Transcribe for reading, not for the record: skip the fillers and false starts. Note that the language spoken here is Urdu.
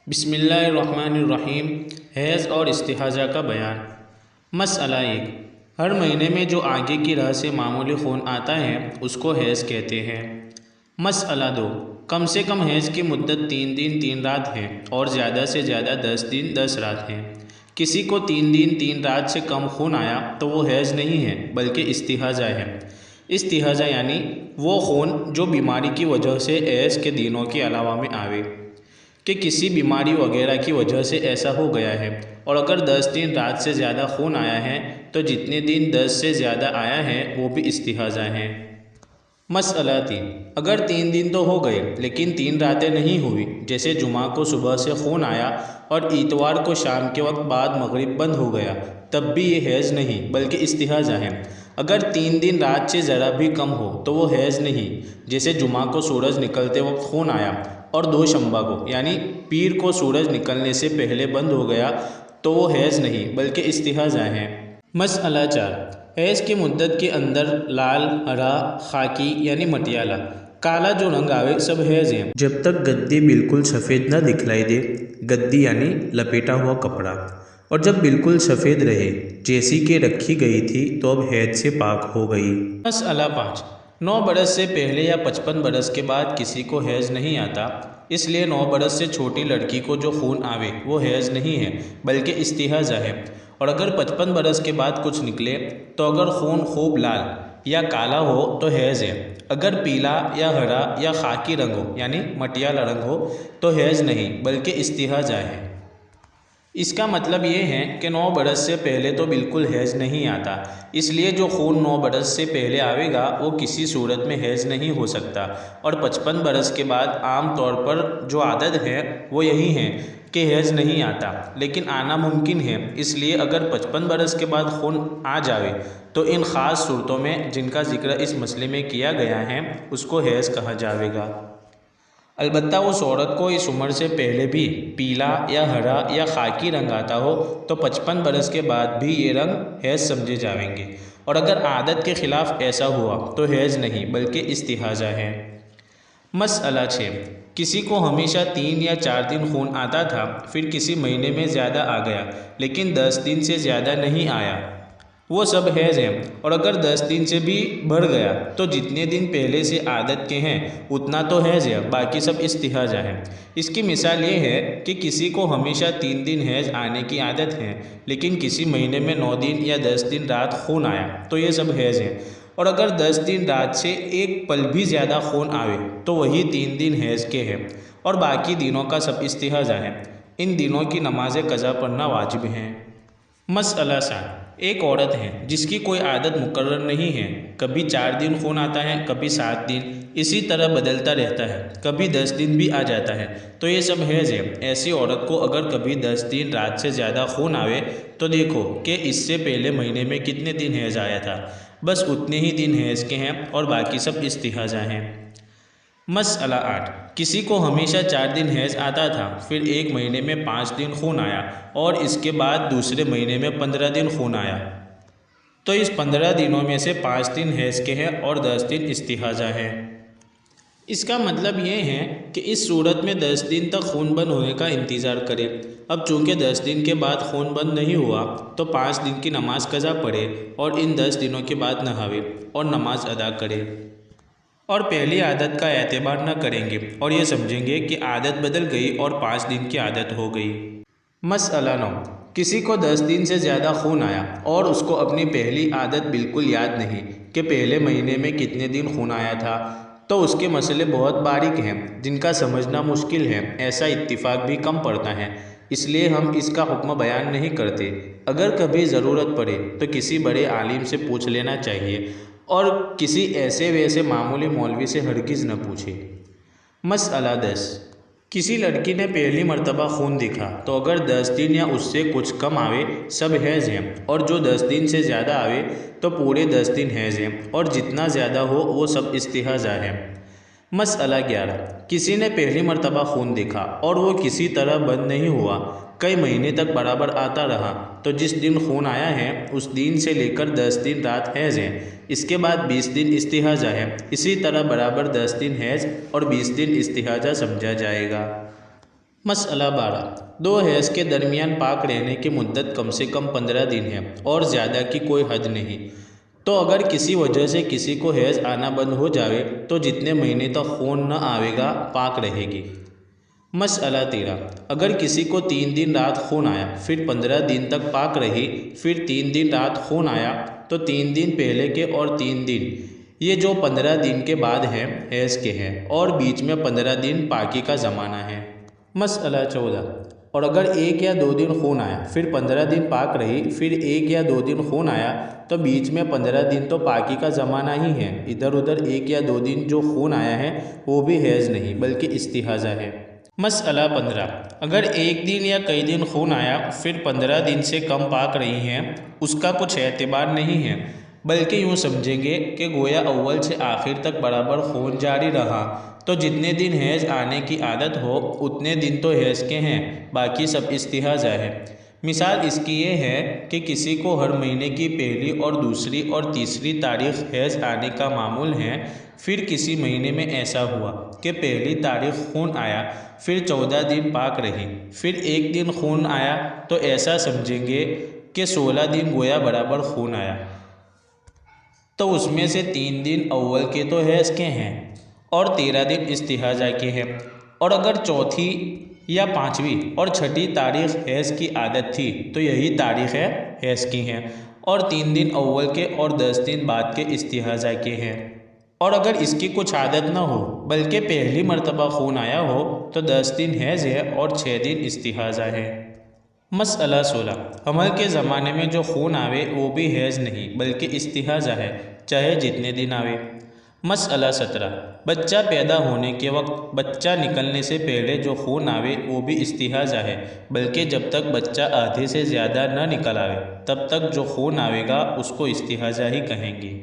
بسم اللہ الرحمن الرحیم۔ حیض اور استحاضہ کا بیان۔ مسئلہ 1، ہر مہینے میں جو آگے کی راہ سے معمولی خون آتا ہے اس کو حیض کہتے ہیں۔ مسئلہ 2، کم سے کم حیض کی مدت 3 دن 3 رات ہے اور زیادہ سے زیادہ 10 دن 10 رات ہے۔ کسی کو 3 دن 3 رات سے کم خون آیا تو وہ حیض نہیں ہے بلکہ استحاضہ ہے۔ استحاضہ یعنی وہ خون جو بیماری کی وجہ سے حیض کے دنوں کے علاوہ میں آوے، کہ کسی بیماری وغیرہ کی وجہ سے ایسا ہو گیا ہے، اور اگر 10 دن رات سے زیادہ خون آیا ہے تو جتنے دن 10 سے زیادہ آیا ہے وہ بھی استحاضہ ہے۔ مسئلہ 3، اگر 3 دن تو ہو گئے لیکن 3 راتیں نہیں ہوئی، جیسے جمعہ کو صبح سے خون آیا اور اتوار کو شام کے وقت بعد مغرب بند ہو گیا، تب بھی یہ حیض نہیں بلکہ استحاضہ ہے۔ اگر 3 دن رات سے ذرا بھی کم ہو تو وہ حیض نہیں، جیسے جمعہ کو سورج نکلتے وقت خون آیا اور دوشنبہ کو یعنی پیر کو سورج نکلنے سے پہلے بند ہو گیا تو وہ حیض نہیں بلکہ استحاضہ ہے۔ مسئلہ 4، حیض کی مدت کے اندر لال، ہرا، خاکی یعنی مٹیالہ، کالا جو رنگ آوے سب حیض ہیں، جب تک گدی بالکل سفید نہ دکھلائی دے۔ گدی یعنی لپیٹا ہوا کپڑا، اور جب بالکل سفید رہے جیسی کہ رکھی گئی تھی تو اب حیض سے پاک ہو گئی۔ مسئلہ 5، 9 برس سے پہلے یا 55 برس کے بعد کسی کو حیض نہیں آتا، اس لیے 9 برس سے چھوٹی لڑکی کو جو خون آوے وہ حیض نہیں ہے بلکہ استحاضہ ہے۔ اور اگر 55 برس کے بعد کچھ نکلے تو اگر خون خوب لال یا کالا ہو تو حیض ہے، اگر پیلا یا ہرا یا خاکی رنگ ہو یعنی مٹیالہ رنگ ہو تو حیض نہیں بلکہ استحاضہ ہے۔ اس کا مطلب یہ ہے کہ 9 برس سے پہلے تو بالکل حیض نہیں آتا، اس لیے جو خون 9 برس سے پہلے آوے گا وہ کسی صورت میں حیض نہیں ہو سکتا، اور 55 برس کے بعد عام طور پر جو عادت ہے وہ یہی ہے کہ حیض نہیں آتا، لیکن آنا ممکن ہے، اس لیے اگر 55 برس کے بعد خون آ جاوے تو ان خاص صورتوں میں جن کا ذکر اس مسئلے میں کیا گیا ہے اس کو حیض کہا جاوے گا۔ البتہ اس عورت کو اس عمر سے پہلے بھی پیلا یا ہرا یا خاکی رنگ آتا ہو تو 55 برس کے بعد بھی یہ رنگ حیض سمجھے جائیں گے، اور اگر عادت کے خلاف ایسا ہوا تو حیض نہیں بلکہ استحاضہ ہے۔ مسئلہ 6، کسی کو ہمیشہ 3 یا 4 دن خون آتا تھا، پھر کسی مہینے میں زیادہ آ گیا لیکن 10 دن سے زیادہ نہیں آیا، وہ سب حیض ہیں، اور اگر 10 دن سے بھی بڑھ گیا تو جتنے دن پہلے سے عادت کے ہیں اتنا تو حیض ہے، باقی سب استحاضہ ہے۔ اس کی مثال یہ ہے کہ کسی کو ہمیشہ 3 دن حیض آنے کی عادت ہے لیکن کسی مہینے میں 9 دن یا 10 دن رات خون آیا تو یہ سب حیض ہے، اور اگر 10 دن رات سے ایک پل بھی زیادہ خون آوے تو وہی 3 دن حیض کے ہیں، اور باقی دنوں کا سب استحاضہ ہے۔ ان دنوں کی نماز قضا پڑھنا واجب ہے۔ مسئلہ 7، ایک عورت ہے جس کی کوئی عادت مقرر نہیں ہے، کبھی 4 دن خون آتا ہے کبھی 7 دن، اسی طرح بدلتا رہتا ہے، کبھی 10 دن بھی آ جاتا ہے تو یہ سب حیض ہے۔ ایسی عورت کو اگر کبھی 10 دن رات سے زیادہ خون آوے تو دیکھو کہ اس سے پہلے مہینے میں کتنے دن حیض آیا تھا، بس اتنے ہی دن حیض کے ہیں اور باقی سب استحاضہ ہیں۔ مسئلہ 8، کسی کو ہمیشہ 4 دن حیض آتا تھا، پھر ایک مہینے میں 5 دن خون آیا اور اس کے بعد دوسرے مہینے میں 15 دن خون آیا، تو اس 15 دنوں میں سے 5 دن حیض کے ہیں اور 10 دن استحاضہ ہے۔ اس کا مطلب یہ ہے کہ اس صورت میں 10 دن تک خون بند ہونے کا انتظار کرے۔ اب چونکہ 10 دن کے بعد خون بند نہیں ہوا تو 5 دن کی نماز قضا پڑھے اور ان 10 دنوں کے بعد نہاوے اور نماز ادا کرے، اور پہلی عادت کا اعتبار نہ کریں گے اور یہ سمجھیں گے کہ عادت بدل گئی اور 5 دن کی عادت ہو گئی۔ مسئلہ 9، کسی کو 10 دن سے زیادہ خون آیا اور اس کو اپنی پہلی عادت بالکل یاد نہیں کہ پہلے مہینے میں کتنے دن خون آیا تھا، تو اس کے مسئلے بہت باریک ہیں جن کا سمجھنا مشکل ہے، ایسا اتفاق بھی کم پڑتا ہے، اس لیے ہم اس کا حکم بیان نہیں کرتے۔ اگر کبھی ضرورت پڑے تو کسی بڑے عالم سے پوچھ لینا چاہیے، اور کسی ایسے ویسے معمولی مولوی سے ہرگز نہ پوچھے۔ مسئلہ 10، کسی لڑکی نے پہلی مرتبہ خون دیکھا تو اگر 10 دن یا اس سے کچھ کم آوے سب حیض ہیں، اور جو 10 دن سے زیادہ آوے تو پورے 10 دن حیض ہیں، اور جتنا زیادہ ہو وہ سب استحاضہ ہے۔ مسئلہ 11، کسی نے پہلی مرتبہ خون دیکھا اور وہ کسی طرح بند نہیں ہوا، کئی مہینے تک برابر آتا رہا، تو جس دن خون آیا ہے اس دن سے لے کر 10 دن رات حیض ہے، اس کے بعد 20 دن استحاضہ ہے، اسی طرح برابر 10 دن حیض اور 20 دن استحاضہ سمجھا جائے گا۔ مسئلہ 12 دو حیض کے درمیان پاک رہنے کی مدت کم سے کم 15 دن ہے اور زیادہ کی کوئی حد نہیں، تو اگر کسی وجہ سے کسی کو حیض آنا بند ہو جاوے تو جتنے مہینے تک خون نہ آوے گا پاک رہے گی۔ مسئلہ 13 اگر کسی کو 3 دن رات خون آیا، پھر 15 دن تک پاک رہی، پھر 3 دن رات خون آیا تو 3 دن پہلے کے اور 3 دن یہ جو 15 دن کے بعد ہیں حیض کے ہیں، اور بیچ میں 15 دن پاکی کا زمانہ ہے۔ مسئلہ 14 اور اگر 1 یا 2 دن خون آیا، پھر 15 دن پاک رہی، پھر 1 یا 2 دن خون آیا تو بیچ میں 15 دن تو پاکی کا زمانہ ہی ہے، ادھر ادھر 1 یا 2 دن جو خون آیا ہے وہ بھی حیض نہیں بلکہ استحاضہ ہے۔ مسئلہ 15 اگر 1 دن یا کئی دن خون آیا پھر 15 دن سے کم پاک رہی ہیں، اس کا کچھ اعتبار نہیں ہے، بلکہ یوں سمجھیں گے کہ گویا اول سے آخر تک برابر خون جاری رہا، تو جتنے دن حیض آنے کی عادت ہو اتنے دن تو حیض کے ہیں، باقی سب استحاضہ ہے۔ مثال اس کی یہ ہے کہ کسی کو ہر مہینے کی پہلی اور دوسری اور تیسری تاریخ حیض آنے کا معمول ہے، پھر کسی مہینے میں ایسا ہوا کہ پہلی تاریخ خون آیا، پھر 14 دن پاک رہی، پھر 1 دن خون آیا، تو ایسا سمجھیں گے کہ 16 دن گویا برابر خون آیا، تو اس میں سے 3 دن اول کے تو حیض کے ہیں اور 13 دن استحاضہ کے ہیں، اور اگر چوتھی یا 5ویں اور 6ٹھی تاریخ حیض کی عادت تھی تو یہی تاریخیں حیض کی ہیں، اور 3 دن اول کے اور 10 دن بعد کے استحاضہ کے ہیں، اور اگر اس کی کچھ عادت نہ ہو بلکہ پہلی مرتبہ خون آیا ہو تو 10 دن حیض ہے اور 6 دن استحاضہ ہے۔ مسئلہ 16 حمل کے زمانے میں جو خون آوے وہ بھی حیض نہیں بلکہ استحاضہ ہے، چاہے جتنے دن آوے۔ مسئلہ 17 بچہ پیدا ہونے کے وقت بچہ نکلنے سے پہلے جو خون آوے وہ بھی استحاضہ ہے، بلکہ جب تک بچہ آدھے سے زیادہ نہ نکل آوے تب تک جو خون آوے گا اس کو استحاضہ ہی کہیں گے۔